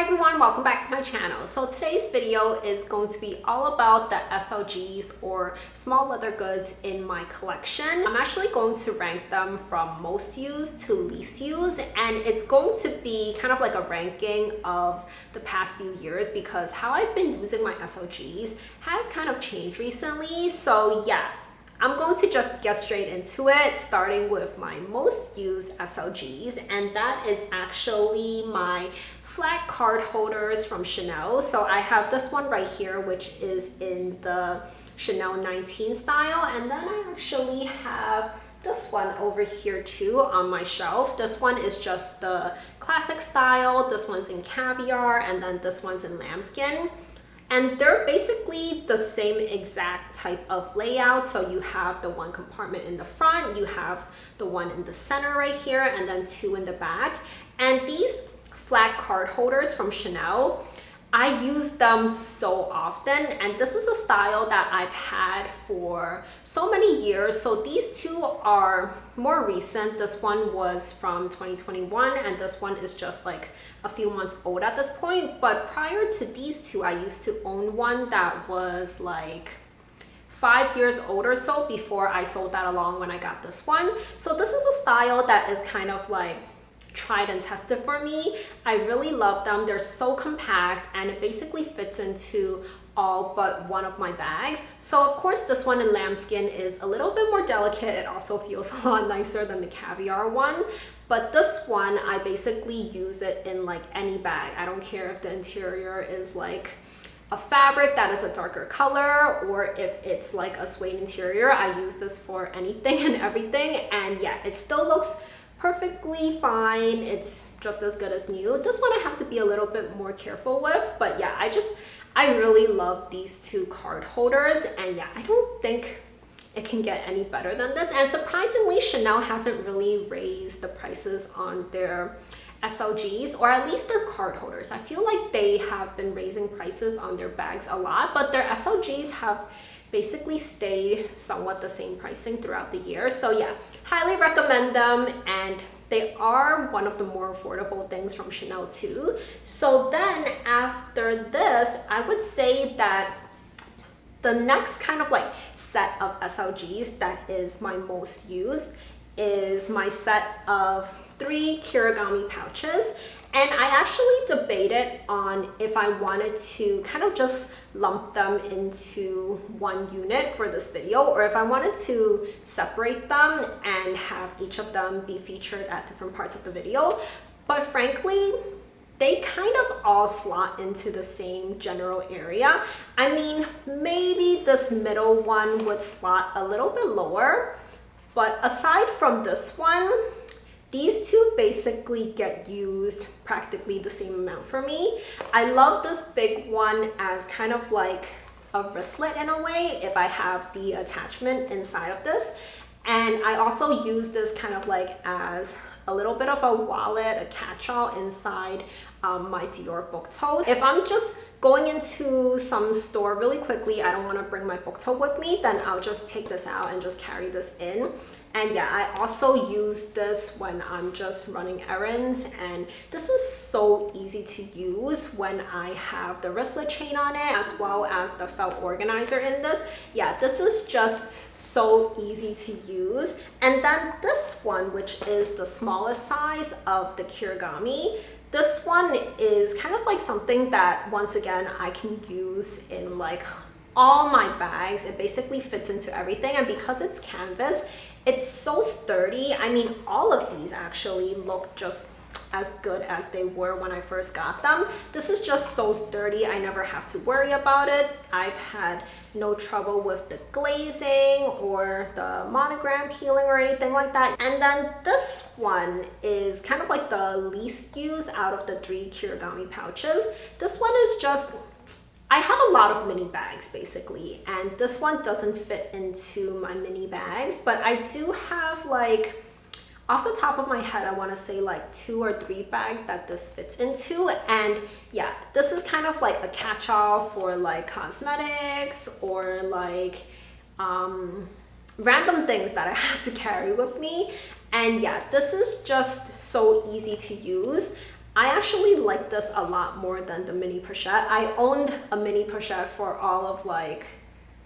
everyone, welcome back to my channel. So today's video is going to be all about the SLGs or small leather goods in my collection. I'm actually going to rank them from most used to least used, and it's going to be kind of like a ranking of the past few years because how I've been using my SLGs has kind of changed recently. So yeah, I'm going to just get straight into it, starting with my most used SLGs, and that is actually my flat card holders from Chanel. So I have this one right here, which is in the Chanel 19 style, and then I actually have this one over here too on my shelf. This one is just the classic style, this one's in caviar, and then this one's in lambskin. And they're basically the same exact type of layout. So you have the one compartment in the front, you have the one in the center right here, and then two in the back. And these flat card holders from Chanel, I use them so often, and this is a style that I've had for so many years. So these two are more recent. This one was from 2021 and this one is just like a few months old at this point. But prior to these two, I used to own one that was like 5 years old or so before I sold that along when I got this one. So this is a style that is kind of like tried and tested for me. I really love them. They're so compact and it basically fits into all but one of my bags. So of course this one in lambskin is a little bit more delicate. It also feels a lot nicer than the caviar one. But this one, I basically use it in like any bag. I don't care if the interior is like a fabric that is a darker color or if it's like a suede interior. I use this for anything and everything, and yeah, it still looks perfectly fine. It's just as good as new. This one I have to be a little bit more careful with, but yeah, I really love these two card holders, and yeah, I don't think it can get any better than this. And surprisingly, Chanel hasn't really raised the prices on their SLGs, or at least their card holders. I feel like they have been raising prices on their bags a lot, but their SLGs have basically stayed somewhat the same pricing throughout the year. So yeah, highly recommend them, and they are one of the more affordable things from Chanel too. So then after this, I would say that the next kind of like set of SLGs that is my most used is my set of 3 Kirigami pouches. And I actually debated on if I wanted to kind of just lump them into one unit for this video, or if I wanted to separate them and have each of them be featured at different parts of the video. But frankly, they kind of all slot into the same general area. I mean, maybe this middle one would slot a little bit lower, but aside from this one, these two basically get used practically the same amount for me. I love this big one as kind of like a wristlet in a way if I have the attachment inside of this. And I also use this kind of like as a little bit of a wallet, a catch-all inside my Dior book tote. If I'm just going into some store really quickly, I don't want to bring my book tote with me, then I'll just take this out and just carry this in. And yeah, I also use this when I'm just running errands, and this is so easy to use when I have the wristlet chain on it as well as the felt organizer in this. Yeah, this is just so easy to use. And then this one, which is the smallest size of the Kirigami, this one is kind of like something that once again I can use in like all my bags. It basically fits into everything, and because it's canvas, it's so sturdy. I mean, all of these actually look just as good as they were when I first got them. This is just so sturdy. I never have to worry about it. I've had no trouble with the glazing or the monogram peeling or anything like that. And then this one is kind of like the least used out of the 3 Kirigami pouches. This one is just, I have a lot of mini bags basically, and this one doesn't fit into my mini bags, but I do have like, off the top of my head, I want to say like 2 or 3 bags that this fits into. And yeah, this is kind of like a catch-all for like cosmetics or like random things that I have to carry with me. And yeah, this is just so easy to use. I actually like this a lot more than the mini pochette. I owned a mini pochette for all of like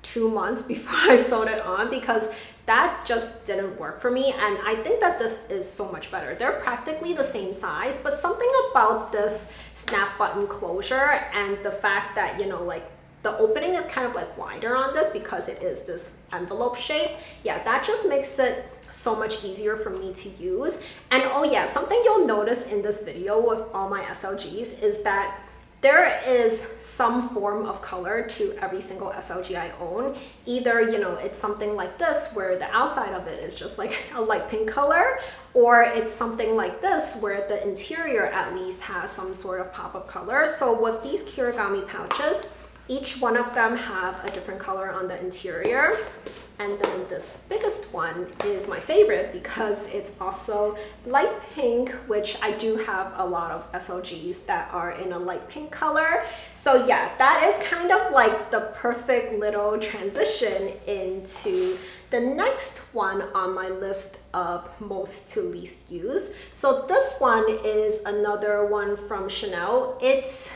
2 months before I sewed it on because that just didn't work for me, and I think that this is so much better. They're practically the same size, but something about this snap button closure and the fact that, you know, like the opening is kind of like wider on this because it is this envelope shape. Yeah, that just makes it so much easier for me to use. And oh yeah, something you'll notice in this video with all my SLGs is that there is some form of color to every single SLG I own. Either, you know, it's something like this where the outside of it is just like a light pink color, or it's something like this where the interior at least has some sort of pop of color. So with these Kirigami pouches, each one of them have a different color on the interior. And then this biggest one is my favorite because it's also light pink, which I do have a lot of SLGs that are in a light pink color. So yeah, that is kind of like the perfect little transition into the next one on my list of most to least use. So this one is another one from Chanel. It's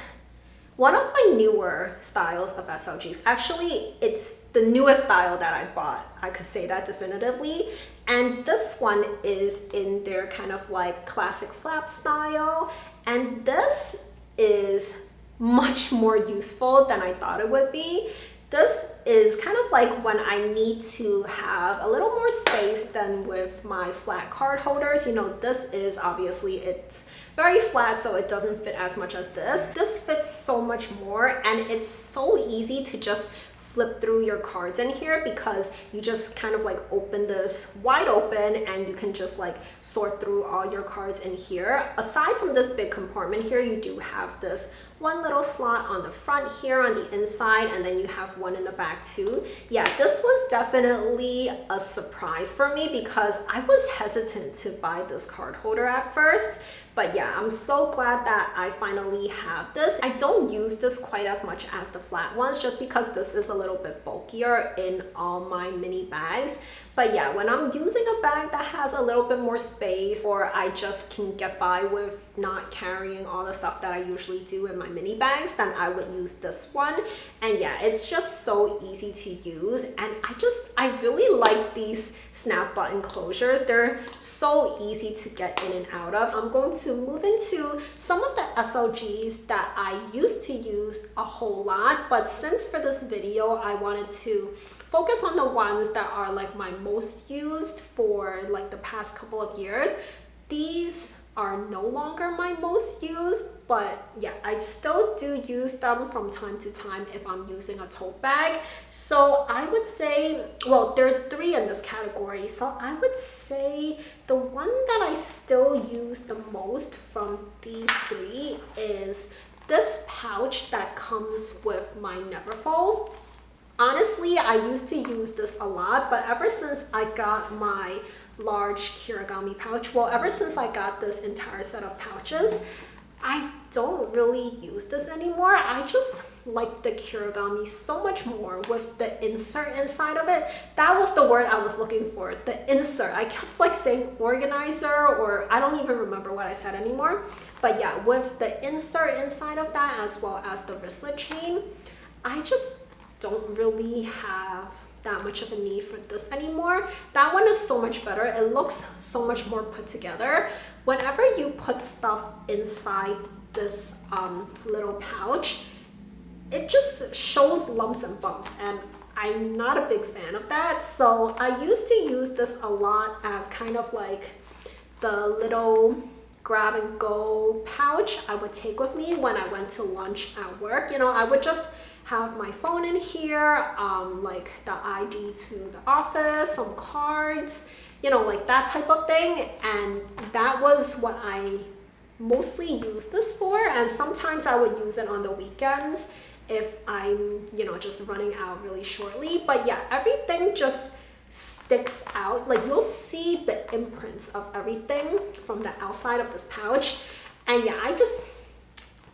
one of my newer styles of SLGs. Actually, it's the newest style that I bought. I could say that definitively. And this one is in their kind of like classic flap style. And this is much more useful than I thought it would be. This is kind of like when I need to have a little more space than with my flat card holders. You know, this is obviously, it's very flat, so it doesn't fit as much as this. This fits so much more, and it's so easy to just flip through your cards in here because you just kind of like open this wide open and you can just like sort through all your cards in here. Aside from this big compartment here, you do have this one little slot on the front here on the inside, and then you have one in the back too. Yeah, this was definitely a surprise for me because I was hesitant to buy this card holder at first. But yeah, I'm so glad that I finally have this. I don't use this quite as much as the flat ones just because this is a little bit bulkier in all my mini bags. But yeah, when I'm using a bag that has a little bit more space, or I just can get by with not carrying all the stuff that I usually do in my mini bags, then I would use this one. And yeah, it's just so easy to use. And I really like these snap button closures. They're so easy to get in and out of. I'm going to move into some of the SLGs that I used to use a whole lot, but since for this video, I wanted to focus on the ones that are like my most used for like the past couple of years. These are no longer my most used, but yeah, I still do use them from time to time if I'm using a tote bag. So I would say, well, there's 3 in this category. So I would say the one that I still use the most from these 3 is this pouch that comes with my Neverfull. Honestly, I used to use this a lot, but ever since I got my large Kirigami pouch, well, ever since I got this entire set of pouches, I don't really use this anymore. I just like the Kirigami so much more with the insert inside of it. That was the word I was looking for, the insert. I kept like saying organizer, or I don't even remember what I said anymore. But yeah, with the insert inside of that as well as the wristlet chain, I just don't really have that much of a need for this anymore. That one is so much better. It looks so much more put together. Whenever you put stuff inside this little pouch, it just shows lumps and bumps, and I'm not a big fan of that. So I used to use this a lot as kind of like the little grab and go pouch I would take with me when I went to lunch at work. You know, I would just have my phone in here, like the ID to the office, some cards, you know, like that type of thing. And that was what I mostly used this for. And sometimes I would use it on the weekends if I'm, you know, just running out really shortly. But yeah, everything just sticks out. Like you'll see the imprints of everything from the outside of this pouch. And yeah, I just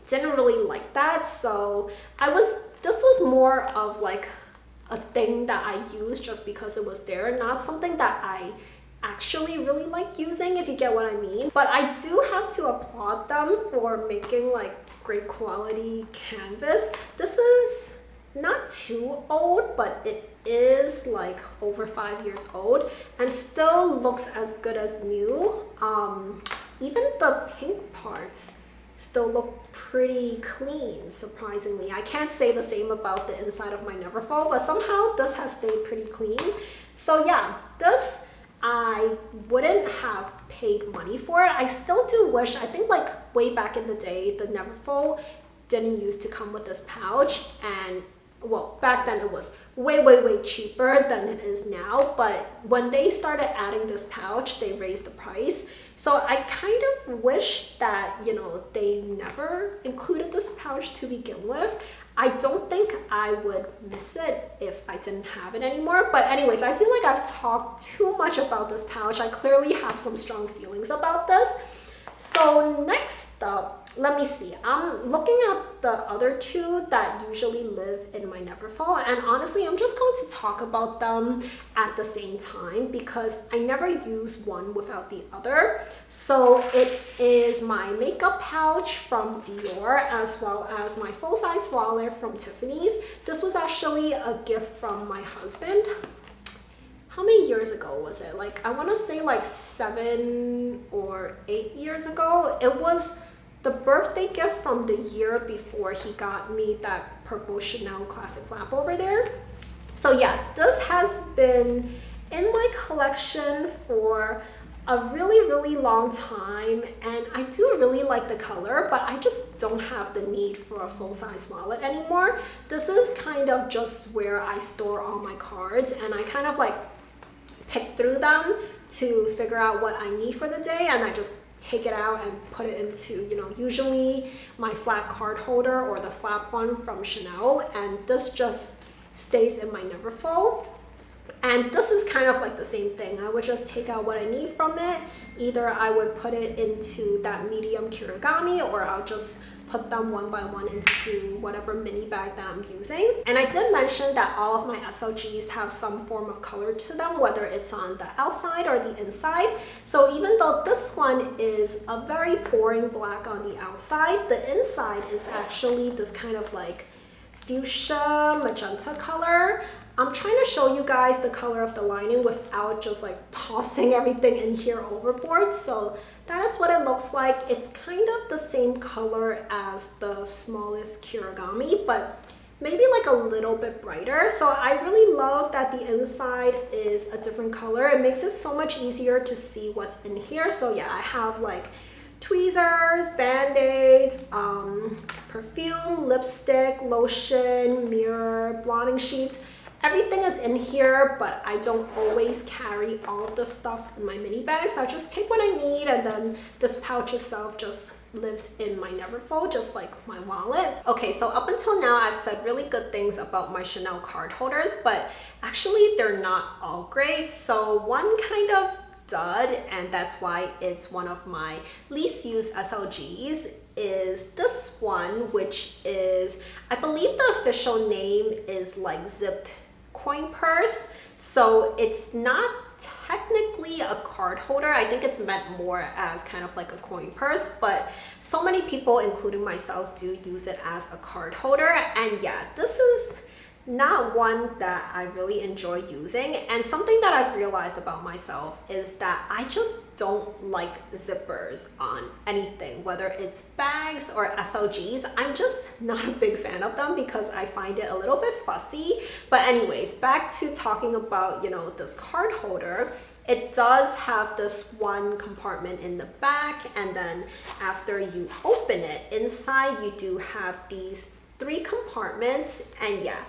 didn't really like that. So this was more of like a thing that I used just because it was there, not something that I actually really like using, if you get what I mean. But I do have to applaud them for making like great quality canvas. This is not too old, but it is like over 5 years old and still looks as good as new. Even the pink parts still look pretty clean, surprisingly. I can't say the same about the inside of my Neverfull, but somehow this has stayed pretty clean. So yeah, this I wouldn't have paid money for it. I still do wish, I think like way back in the day, the Neverfull didn't used to come with this pouch, and well, back then it was way cheaper than it is now, but when they started adding this pouch, they raised the price. So I kind of wish that, you know, they never included this pouch to begin with. I don't think I would miss it if I didn't have it anymore. But anyways, I feel like I've talked too much about this pouch. I clearly have some strong feelings about this. So next up, let me see. I'm looking at the other two that usually live in my Neverfull, and honestly, I'm just going to talk about them at the same time because I never use one without the other. So it is my makeup pouch from Dior, as well as my full-size wallet from Tiffany's. This was actually a gift from my husband. How many years ago was it? Like, I want to say like 7 or 8 years ago. It was the birthday gift from the year before he got me that purple Chanel classic flap over there. So yeah, this has been in my collection for a really long time, and I do really like the color, but I just don't have the need for a full-size wallet anymore. This is kind of just where I store all my cards, and I kind of like pick through them to figure out what I need for the day, and I just take it out and put it into, you know, usually my flat card holder or the flap one from Chanel, and this just stays in my Neverfull. And this is kind of like the same thing. I would just take out what I need from it. Either I would put it into that medium kirigami, or I'll just put them one by one into whatever mini bag that I'm using. And I did mention that all of my SLGs have some form of color to them, whether it's on the outside or the inside. So even though this one is a very boring black on the outside, the inside is actually this kind of like fuchsia magenta color. I'm trying to show you guys the color of the lining without just like tossing everything in here overboard. So that is what it looks like. It's kind of the same color as the smallest kirigami, but maybe like a little bit brighter. So I really love that the inside is a different color. It makes it so much easier to see what's in here. So yeah, I have like tweezers, band-aids, perfume, lipstick, lotion, mirror, blotting sheets. Everything is in here, but I don't always carry all of the stuff in my mini bag. So I just take what I need, and then this pouch itself just lives in my Neverfull, just like my wallet. Okay, so up until now, I've said really good things about my Chanel card holders, but actually they're not all great. So one kind of dud, and that's why it's one of my least used SLGs, is this one, which is, I believe the official name is like zipped coin purse. So it's not technically a card holder. I think it's meant more as kind of like a coin purse, but so many people, including myself, do use it as a card holder. And yeah, this is not one that I really enjoy using. And something that I've realized about myself is that I just don't like zippers on anything, whether it's bags or SLGs. I'm just not a big fan of them because I find it a little bit fussy. But anyways, back to talking about, you know, this card holder. It does have this one compartment in the back, and then after you open it, inside you do have these 3 compartments. And yeah,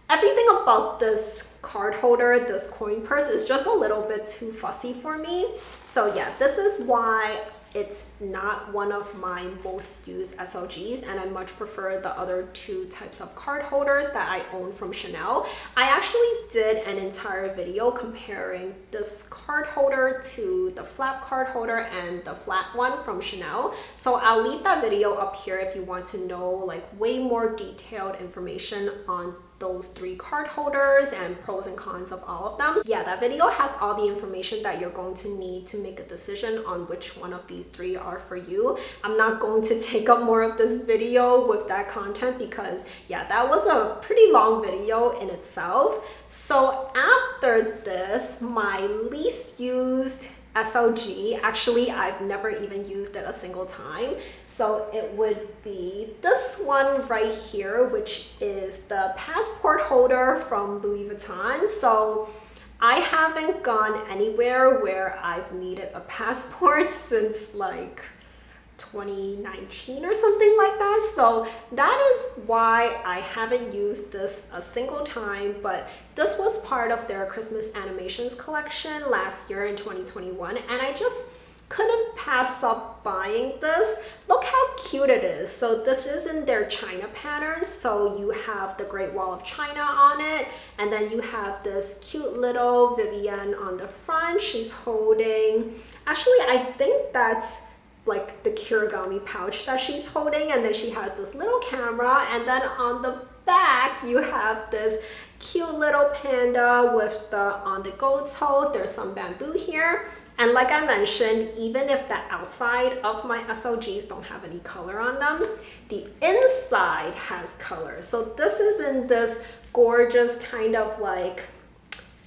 everything about this card holder, this coin purse, is just a little bit too fussy for me. So yeah, this is why it's not one of my most used SLGs, and I much prefer the other 2 types of card holders that I own from Chanel. I actually did an entire video comparing this card holder to the flap card holder and the flat one from Chanel. So I'll leave that video up here if you want to know like way more detailed information on those 3 card holders and pros and cons of all of them. Yeah, that video has all the information that you're going to need to make a decision on which one of these 3 are for you. I'm not going to take up more of this video with that content because yeah, that was a pretty long video in itself. So after this, my least used SLG, actually I've never even used it a single time, so it would be this one right here, which is the passport holder from Louis Vuitton. So I haven't gone anywhere where I've needed a passport since like 2019 or something like that, so that is why I haven't used this a single time. But this was part of their Christmas animations collection last year in 2021, and I just couldn't pass up buying this. Look how cute it is. So this is in their China pattern, so you have the Great Wall of China on it, and then you have this cute little Vivienne on the front. She's holding, actually I think that's like the Kirigami pouch that she's holding, and then she has this little camera, and then on the back you have this cute little panda with the on-the-go tote. There's some bamboo here, and like I mentioned, even if the outside of my SLGs don't have any color on them, the inside has color. So this is in this gorgeous kind of like,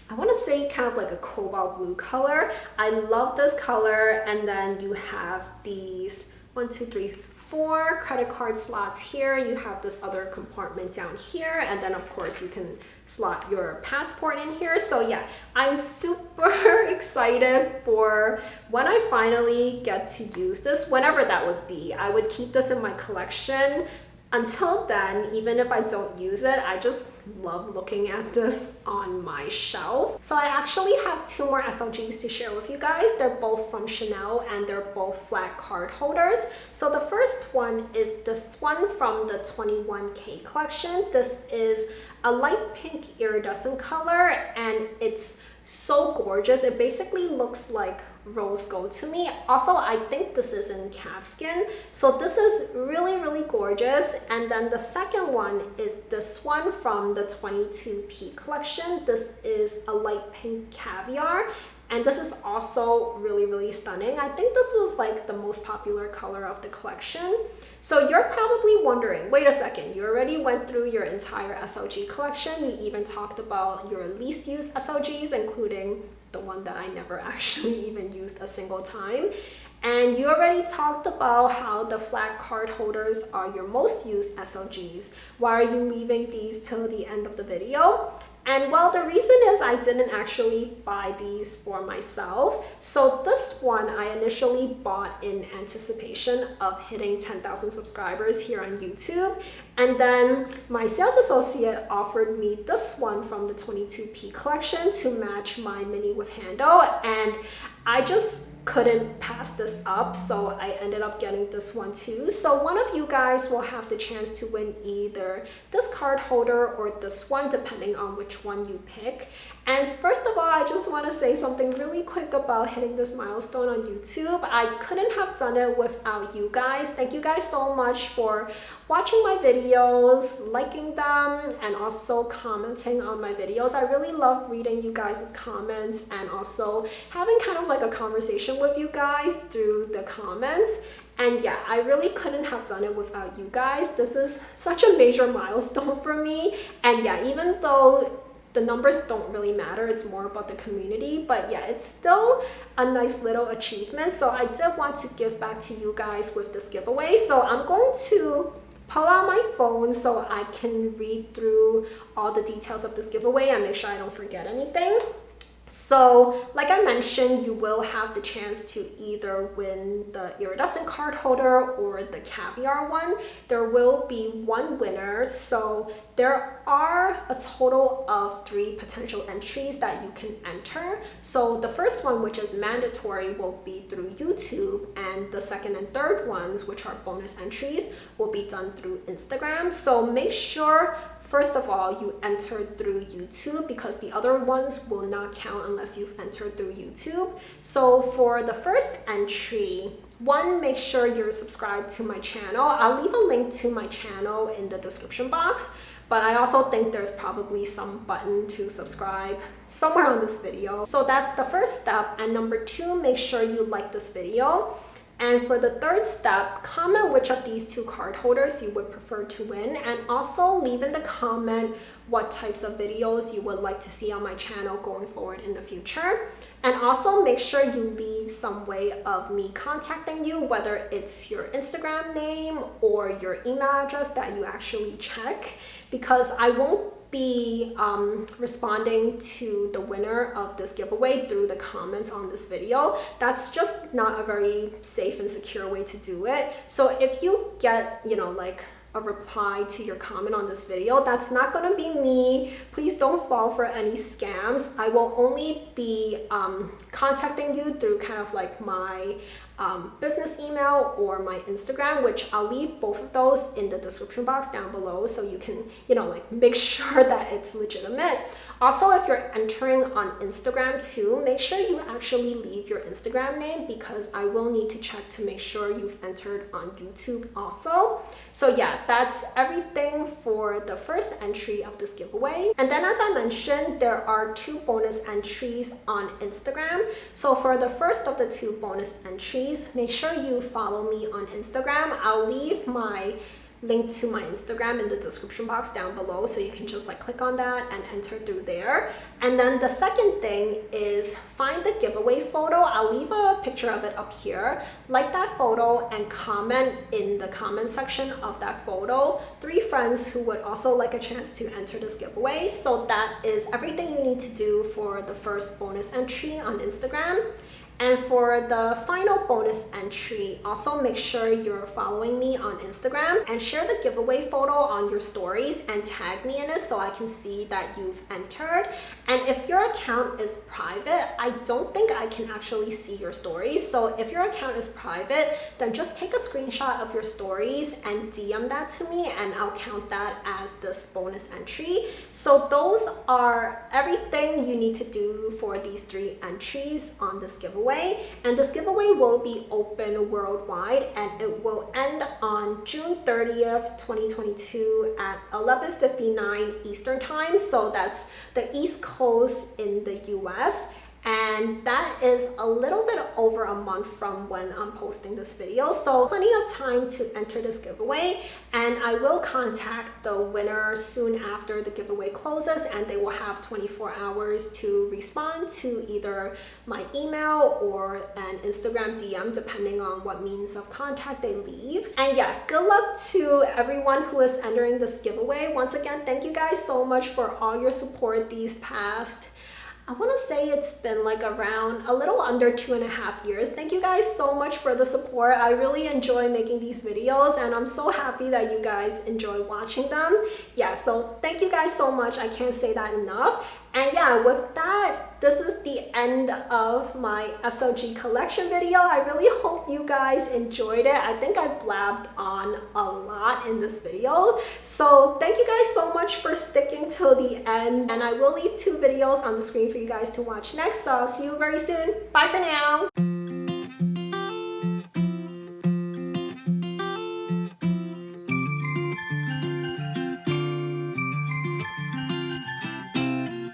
I want to say kind of like a cobalt blue color. I love this color. And then you have these 1, 2, 3, 4 credit card slots here. You have this other compartment down here, and then of course you can slot your passport in here. So yeah, I'm super excited for when I finally get to use this, whenever that would be. I would keep this in my collection. Until then, even if I don't use it, I just love looking at this on my shelf. So I actually have 2 more SLGs to share with you guys. They're both from Chanel, and they're both flat card holders. So the first one is this one from the 21K collection. This is a light pink iridescent color, and it's so gorgeous. It basically looks like rose gold to me. Also, I think this is in calfskin, so this is really gorgeous. And then the second one is this one from the 22P collection. This is a light pink caviar, and this is also really stunning. I think this was like the most popular color of the collection. So you're probably wondering, wait a second, you already went through your entire SLG collection. You even talked about your least used SLGs, including the one that I never actually even used a single time. And you already talked about how the flat card holders are your most used SLGs. Why are you leaving these till the end of the video? And well, the reason is I didn't actually buy these for myself. So this one I initially bought in anticipation of hitting 10,000 subscribers here on YouTube. And then my sales associate offered me this one from the 22P collection to match my mini with handle. And I just couldn't pass this up, so I ended up getting this one too. So one of you guys will have the chance to win either this card holder or this one, depending on which one you pick. And first of all, I just want to say something really quick about hitting this milestone on YouTube. I couldn't have done it without you guys. Thank you guys so much for watching my videos, liking them, and also commenting on my videos. I really love reading you guys' comments and also having kind of like a conversation with you guys through the comments. And yeah, I really couldn't have done it without you guys. This is such a major milestone for me. And yeah, even though the numbers don't really matter, it's more about the community, but yeah, it's still a nice little achievement. So I did want to give back to you guys with this giveaway. So I'm going to pull out my phone so I can read through all the details of this giveaway and make sure I don't forget anything. So like I mentioned, you will have the chance to either win the iridescent card holder or the caviar one. There will be one winner, so there are a total of 3 potential entries that you can enter. So the first one, which is mandatory, will be through YouTube, and the second and third ones, which are bonus entries, will be done through Instagram. So make sure first of all, you entered through YouTube, because the other ones will not count unless you've entered through YouTube. So for the first entry, one, make sure you're subscribed to my channel. I'll leave a link to my channel in the description box, but I also think there's probably some button to subscribe somewhere on this video. So that's the first step. And number two, make sure you like this video. And for the third step, comment which of these two card holders you would prefer to win, and also leave in the comment what types of videos you would like to see on my channel going forward in the future. And also make sure you leave some way of me contacting you, whether it's your Instagram name or your email address that you actually check, because I won't be responding to the winner of this giveaway through the comments on this video. That's just not a very safe and secure way to do it. So if you get, like a reply to your comment on this video, that's not going to be me. Please don't fall for any scams. I will only be contacting you through kind of like my business email or my Instagram, which I'll leave both of those in the description box down below, so you can, like make sure that it's legitimate. Also, if you're entering on Instagram too, make sure you actually leave your Instagram name, because I will need to check to make sure you've entered on YouTube also. So yeah, that's everything for the first entry of this giveaway. And then, as I mentioned, there are 2 bonus entries on Instagram. So for the first of the 2 bonus entries, make sure you follow me on Instagram. I'll leave my link to my Instagram in the description box down below, so you can just like click on that and enter through there. And then the second thing is find the giveaway photo. I'll leave a picture of it up here. Like that photo and comment in the comment section of that photo 3 friends who would also like a chance to enter this giveaway. So that is everything you need to do for the first bonus entry on Instagram. And for the final bonus entry, also make sure you're following me on Instagram and share the giveaway photo on your stories and tag me in it so I can see that you've entered. And if your account is private, I don't think I can actually see your stories. So if your account is private, then just take a screenshot of your stories and DM that to me, and I'll count that as this bonus entry. So those are everything you need to do for these 3 entries on this giveaway. And this giveaway will be open worldwide, and it will end on June 30th, 2022 at 11:59 Eastern time. So that's the East Coast in the US. And that is a little bit over a month from when I'm posting this video. So plenty of time to enter this giveaway. And I will contact the winner soon after the giveaway closes, and they will have 24 hours to respond to either my email or an Instagram DM, depending on what means of contact they leave. And yeah, good luck to everyone who is entering this giveaway. Once again, thank you guys so much for all your support these past, I want to say it's been like around a little under 2.5 years. Thank you guys so much for the support. I really enjoy making these videos, and I'm so happy that you guys enjoy watching them. Yeah, so thank you guys so much. I can't say that enough. And yeah, with that, this is the end of my SLG collection video. I really hope you guys enjoyed it. I think I blabbed on a lot in this video. So thank you guys so much for sticking till the end. And I will leave 2 videos on the screen for you guys to watch next. So I'll see you very soon. Bye for now.